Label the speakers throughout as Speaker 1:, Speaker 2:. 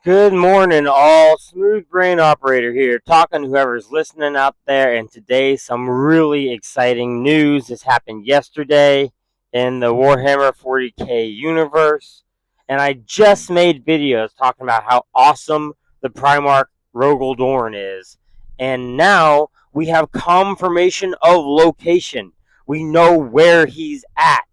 Speaker 1: Good morning, all. Smooth Brain Operator here, talking to whoever's listening out there. And today, some really exciting news. This happened yesterday in the Warhammer 40k universe. And I just made videos talking about how awesome the Primarch Rogal Dorn is. And now we have confirmation of location. We know where he's at.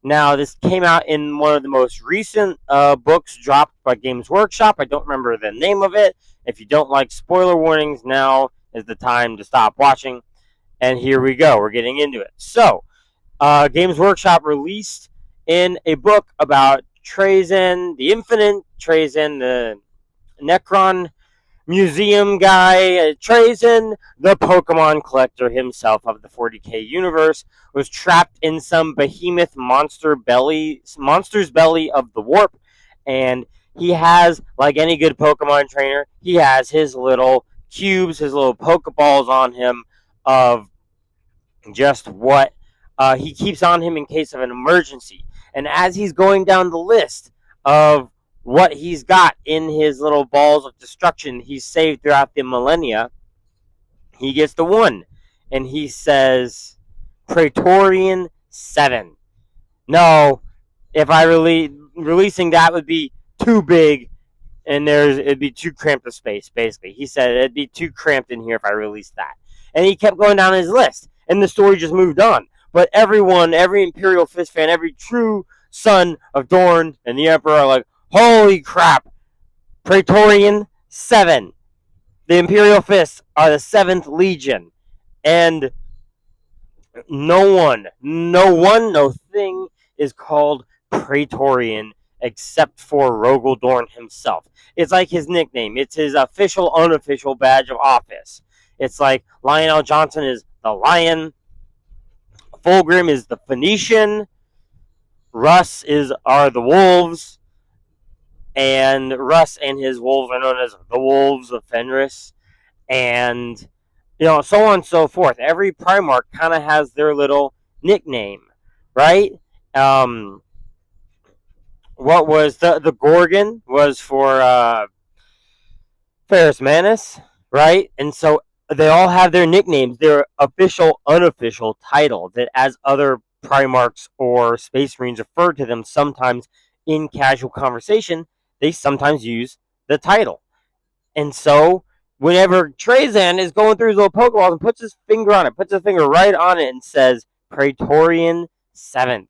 Speaker 1: Now, this came out in one of the most recent books dropped by Games Workshop. I don't remember the name of it. If you don't like spoiler warnings, now is the time to stop watching. And here we go. We're getting into it. So, Games Workshop released in a book about Trazen, the Infinite Trazen, the Necron museum guy, Trazen, the Pokemon collector himself of the 40k universe, was trapped in some behemoth monster's belly of the warp, and he has, like any good Pokemon trainer, he has his little cubes, his little Pokeballs on him of just what he keeps on him in case of an emergency. And as he's going down the list of what he's got in his little balls of destruction he's saved throughout the millennia, he gets the one. And he says, Praetorian 7. No, if I releasing that would be too big, and it'd be too cramped a space, basically. He said it'd be too cramped in here if I released that. And he kept going down his list, and the story just moved on. But everyone, every Imperial Fist fan, every true son of Dorn and the Emperor are like, holy crap, Praetorian 7. The Imperial Fists are the 7th Legion. And no thing is called Praetorian except for Rogal Dorn himself. It's like his nickname. It's his official, unofficial badge of office. It's like Lionel Johnson is the Lion, Fulgrim is the Phoenician, Russ are the Wolves, and Russ and his wolves are known as the Wolves of Fenris, and so on and so forth. Every Primarch kind of has their little nickname, right? What was the Gorgon was for Ferris Manus, right? And so they all have their nicknames, their official, unofficial title that, as other Primarchs or Space Marines refer to them sometimes in casual conversation, they sometimes use the title. And so whenever Trazen is going through his little Pokeballs and puts his finger on it, puts his finger right on it and says Praetorian 7th,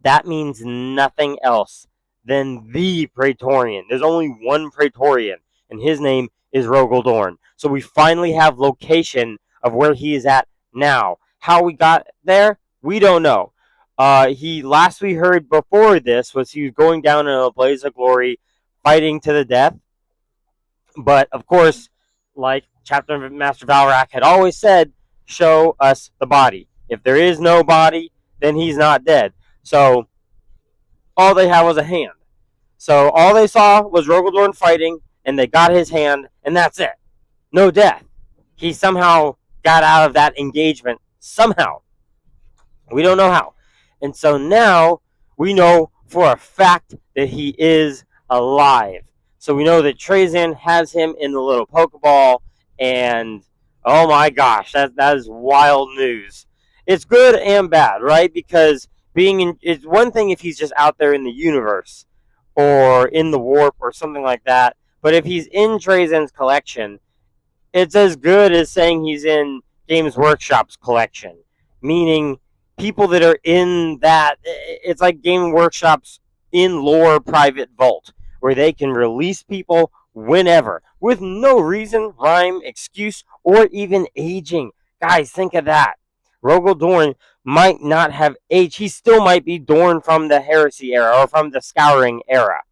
Speaker 1: that means nothing else than the Praetorian. There's only one Praetorian, and his name is Rogal Dorn. So we finally have location of where he is at now. How we got there, we don't know. Last we heard before this was he was going down in a blaze of glory, fighting to the death. But of course, like Chapter Master Valrak had always said, show us the body. If there is no body, then he's not dead. So all they had was a hand. So all they saw was Rogal Dorn fighting, and they got his hand, and that's it. No death. He somehow got out of that engagement. Somehow. We don't know how. And so now we know for a fact that he is alive. So we know that Trazen has him in the little Pokeball, and oh my gosh, that is wild news. It's good and bad, right? Because it's one thing if he's just out there in the universe or in the warp or something like that. But if he's in Trazen's collection, it's as good as saying he's in Games Workshop's collection. Meaning people that are in that, it's like Game Workshop's in-lore private vault, where they can release people whenever, with no reason, rhyme, excuse, or even aging. Guys, think of that. Rogal Dorn might not have aged. He still might be Dorn from the Heresy era or from the Scouring era,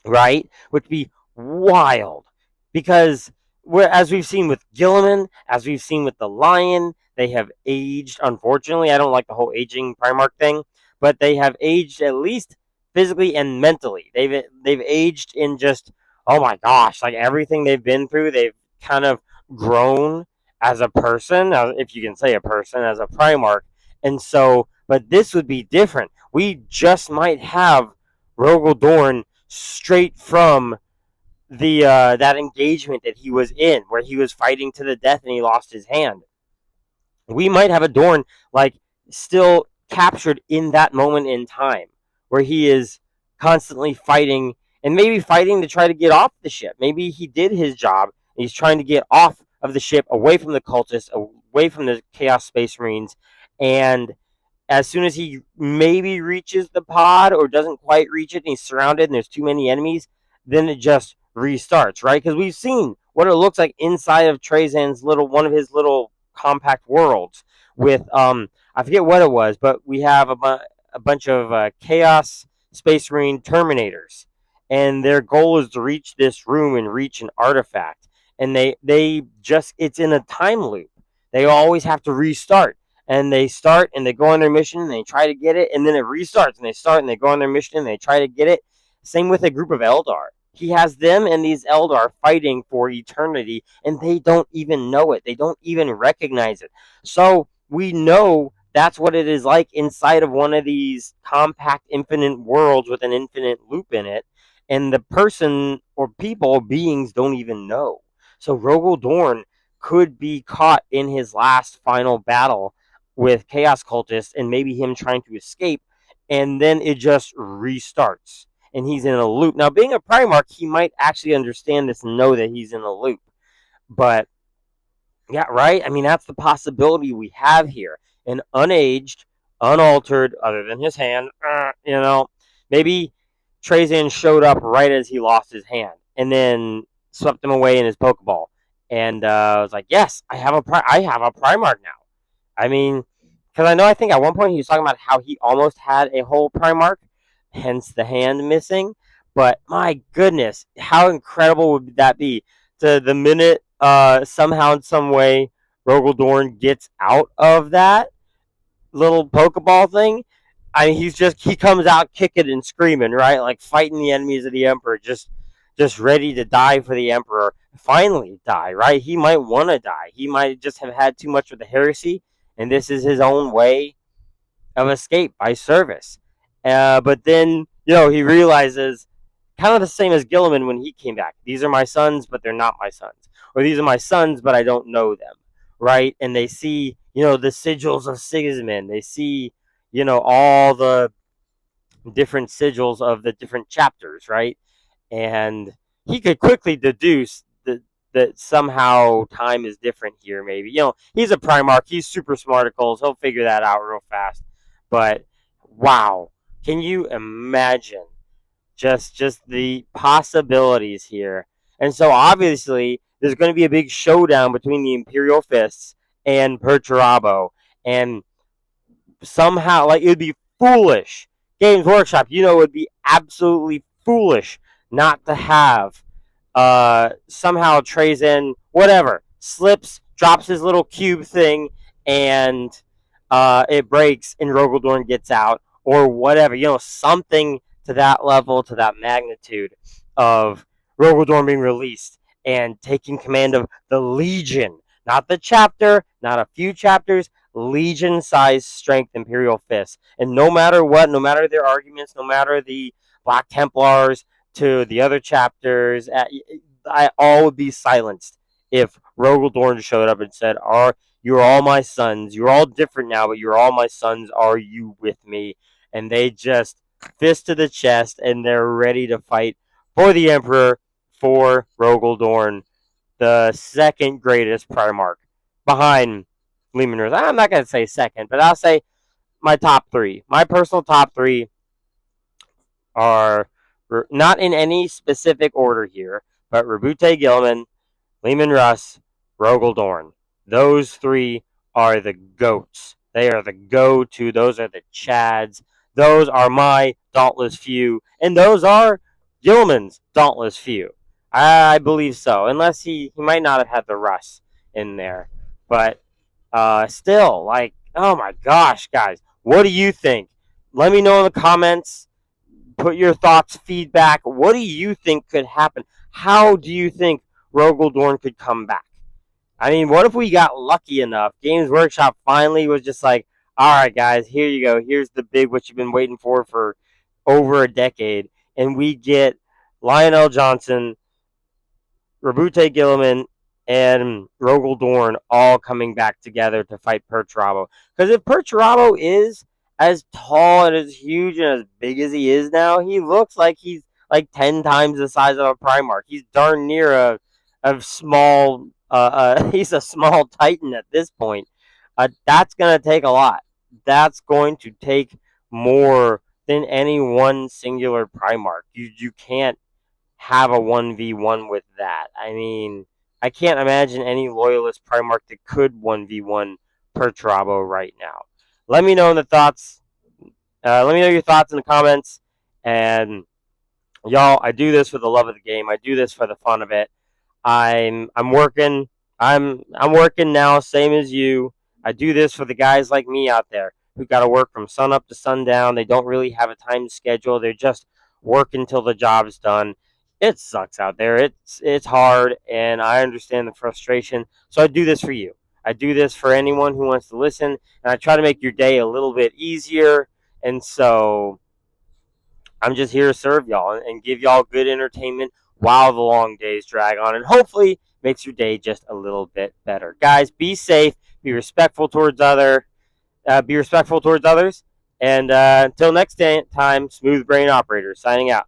Speaker 1: right? Would be wild. Because as we've seen with Gilliman, as we've seen with the Lion, they have aged, unfortunately. I don't like the whole aging Primarch thing, but they have aged at least physically and mentally. They've aged in just, oh my gosh, like everything they've been through, they've kind of grown as a person, if you can say a person, as a Primarch. And so, but this would be different. We just might have Rogal Dorn straight from the that engagement that he was in, where he was fighting to the death and he lost his hand. We might have a Dorn like still captured in that moment in time, where he is constantly fighting and maybe fighting to try to get off the ship. Maybe he did his job and he's trying to get off of the ship, away from the cultists, away from the Chaos Space Marines, and as soon as he maybe reaches the pod or doesn't quite reach it and he's surrounded and there's too many enemies, then it just restarts, right? Because we've seen what it looks like inside of Trazan's little one of his little compact worlds with I forget what it was, but we have a bunch of Chaos Space Marine Terminators, and their goal is to reach this room and reach an artifact, and they just it's in a time loop. They always have to restart, and they start and they go on their mission and they try to get it, and then it restarts and they start and they go on their mission and they try to get it. Same with a group of Eldar. He has them and these Eldar fighting for eternity, and they don't even know it. They don't even recognize it. So we know that's what it is like inside of one of these compact infinite worlds with an infinite loop in it, and the person or people, beings, don't even know. So Rogal Dorn could be caught in his last final battle with Chaos Cultists and maybe him trying to escape, and then it just restarts and he's in a loop. Now, being a Primarch, he might actually understand this and know that he's in a loop. But yeah, right? I mean, that's the possibility we have here. An unaged, unaltered, other than his hand, maybe Trazan showed up right as he lost his hand and then swept him away in his Pokeball. And was like, yes, I have a Primarch now. I mean, because I think at one point he was talking about how he almost had a whole Primarch, hence the hand missing. But my goodness, how incredible would that be? To the minute somehow in some way Rogal Dorn gets out of that little Pokeball thing, I mean he comes out kicking and screaming, right? Like fighting the enemies of the Emperor, just ready to die for the Emperor. Finally die, right? He might want to die. He might just have had too much of the heresy, and this is his own way of escape by service. But then, he realizes, kind of the same as Gilliman when he came back. These are my sons, but they're not my sons. Or these are my sons, but I don't know them, right? And they see, the sigils of Sigismund. They see, all the different sigils of the different chapters, right? And he could quickly deduce that somehow time is different here. Maybe he's a Primarch. He's super smarticles. He'll figure that out real fast. But wow, can you imagine just the possibilities here? And so obviously there's going to be a big showdown between the Imperial Fists and Perturabo, and somehow, like, it would be foolish. Games Workshop, it would be absolutely foolish not to have somehow Trazan, whatever, slips, drops his little cube thing, and it breaks, and Rogaldorn gets out, or whatever. Something to that level, to that magnitude of Rogaldorn being released and taking command of the Legion, not the chapter, not a few chapters, Legion-sized strength Imperial Fists. And no matter what, no matter their arguments, no matter the Black Templars to the other chapters, I all would be silenced if Rogaldorn showed up and said, "You're all my sons. You're all different now, but you're all my sons. Are you with me?" And they just fist to the chest, and they're ready to fight for the Emperor, for Rogaldorn, the second greatest Primarch behind Lehman Rose. I'm not going to say second, but I'll say my top three. My personal top three are not in any specific order here, but Rabute Gilman, Lehman Russ, Rogal Dorn. Those three are the goats. They are the go-to. Those are the Chads. Those are my dauntless few, and those are Gilman's dauntless few. I believe so, unless he might not have had the Russ in there, but still, like, oh my gosh, guys, what do you think? Let me know in the comments. Put your thoughts, feedback. What do you think could happen? How do you think Rogaldorn could come back? I mean, what if we got lucky enough? Games Workshop finally was just like, all right, guys, here you go. Here's the big, what you've been waiting for over a decade. And we get Lionel Johnson Rabute Gilliman and Rogal Dorn all coming back together to fight Perturabo. Because if Perturabo is as tall and as huge and as big as he is now, he looks like he's like 10 times the size of a Primarch. He's darn near a small, he's a small Titan at this point. That's going to take a lot. That's going to take more than any one singular Primarch. You can't have a 1v1 with that. I mean, I can't imagine any loyalist Primarch that could 1v1 Perturabo right now. Let me know in the thoughts. Let me know your thoughts in the comments. And y'all, I do this for the love of the game. I do this for the fun of it. I'm working. I'm working now, same as you. I do this for the guys like me out there who got to work from sun up to sundown. They don't really have a time schedule. They're just working till the job's done. It sucks out there. It's hard, and I understand the frustration. So I do this for you. I do this for anyone who wants to listen, and I try to make your day a little bit easier. And so I'm just here to serve y'all and give y'all good entertainment while the long days drag on, and hopefully makes your day just a little bit better. Guys, be safe, be respectful towards others, and until next time, Smooth Brain Operator signing out.